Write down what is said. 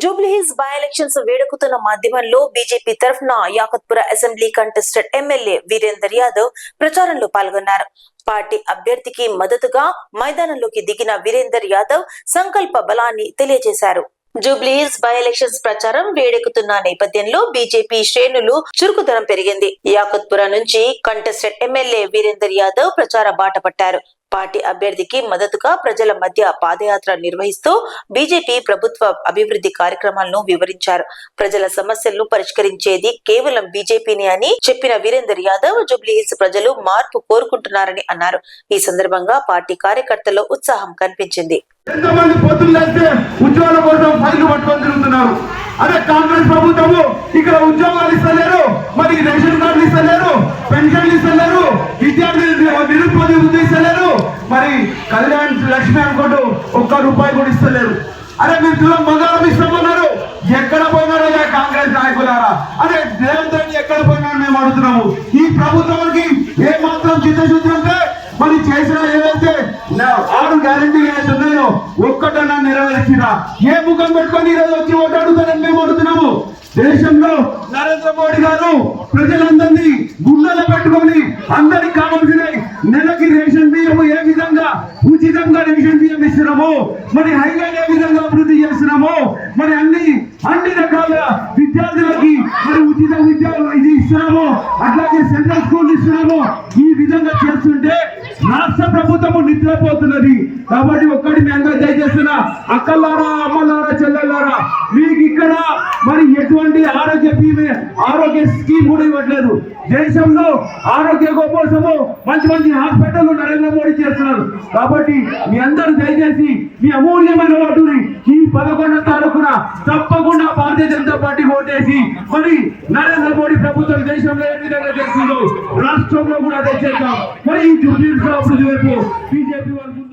Jubilee Hills by elections వేడుకుతున్న మాధ్యమంలో BJP తరఫున Yakutpura assembly contested MLA Virender Yadav ప్రచారంలో పాల్గొన్నారు. పార్టీ అభ్యర్థికి మద్దతుగా మైదానంలోకి దిగిన వీరేందర్ యాదవ్ సంకల్ప బలాన్ని తెలియజేశారు. జూబ్లీహిల్స్ బై ఎలక్షన్స్ ప్రచారం వేడెక్కుతున్న నేపథ్యంలో బీజేపీ శ్రేణులు చురుకుదనం పెరిగింది. యాకత్పుర నుంచి కంటెస్టెడ్ ఎమ్మెల్యే వీరేందర్ యాదవ్ ప్రచార బాట పట్టారు. పార్టీ అభ్యర్థికి మద్దతుగా ప్రజల మధ్య పాదయాత్ర నిర్వహిస్తూ బీజేపీ ప్రభుత్వ అభివృద్ధి కార్యక్రమాలను వివరించారు. ప్రజల సమస్యలను పరిష్కరించేది కేవలం బీజేపీని అని చెప్పిన వీరేందర్ యాదవ్ జూబ్లీహిల్స్ ప్రజలు మార్పు కోరుకుంటున్నారని అన్నారు. ఈ సందర్భంగా పార్టీ కార్యకర్తల్లో ఉత్సాహం కనిపించింది. ఎంతమంది పొద్దులు లేస్తే ఉద్యోగాల కోసం ఫైళ్లు పట్టుకొని తిరుగుతున్నారు. అదే కాంగ్రెస్ ప్రభుత్వము ఇక్కడ ఉద్యోగాలు ఇస్తలేరు, మరి రేషన్ కార్డులు ఇస్తలేరు, పెన్షన్లు ఇస్తలేరు, విద్యార్థులు నిరుద్యోగ ఇస్తలేరు, మరి కళ్యాణ లక్ష్మి అనుకుంటూ ₹1 కూడా ఇస్తలేరు. అరే మీరు తులం బంగారం ఇస్తామన్నారు, ఎక్కడ పోయినారో కాంగ్రెస్ నాయకులారా? అదే రేవంత్ రెడ్డి ఎక్కడ పోయినారో మేము అడుగుతున్నాము. ఈ ప్రభుత్వానికి ఏ మాత్రం చిత్తశుద్ధి ఉంటే మరి చేసిన ఏదైతే 6 గ్యారెంటీలు ఏదైతే ఉన్నాయో ఒక్కటన్నా నెరవేర్చినా ఏ ముఖం పెట్టుకొని ఈరోజు వచ్చి ఓటు అడుగుతారని మేము అడుగుతున్నాము. దేశంలో నరేంద్ర మోడీ గారు ప్రజలందరినీ గుండెలో పెట్టుకొని అందరికి కావాల్సిన నెలకి రేషన్ బియ్యం ఏ విధంగా ఉచితంగా రేషన్ బియ్యం ఇస్తున్నామో, మరి హైవే ఏ విధంగా అభివృద్ధి చేస్తున్నామో, మరి అన్ని రకాల విద్యార్థులకి మరి ఉచిత విద్యలు ఇది ఇస్తున్నామో, అట్లాగే సెంట్రల్ స్కూల్ ఇస్తున్నామో, ఈ విధంగా చేస్తుంటే రాష్ట్ర ప్రభుత్వము నిద్రపోతున్నది. కాబట్టి ఒక్కటి మేము దయచేస్తున్నా, అక్కలారా, అమ్మలారా, చెల్లెల్లారా, మీకు ఇక్కడ మరి ఎటువంటి ఆరోగ్య స్కీమ్ కూడా ఇవ్వట్లేదు. దేశంలో ఆరోగ్య కోసము మంచి మంచి హాస్పిటల్ నరేంద్ర మోడీ చేస్తున్నారు. కాబట్టి మీ అందరూ దయచేసి మీ అమూల్యమైన ఓటుని ఈ 11వ తారీఖున తప్పకుండా భారతీయ జనతా పార్టీ ఓటేసి మరి నరేంద్ర మోడీ ప్రభుత్వం దేశంలో ఏ విధంగా చేస్తుందో రాష్ట్రంలో కూడా అదే చేద్దాం. మరి ఈ జూబ్లీహిల్స్ అభివృద్ధి వైపు బీజేపీ వాళ్ళు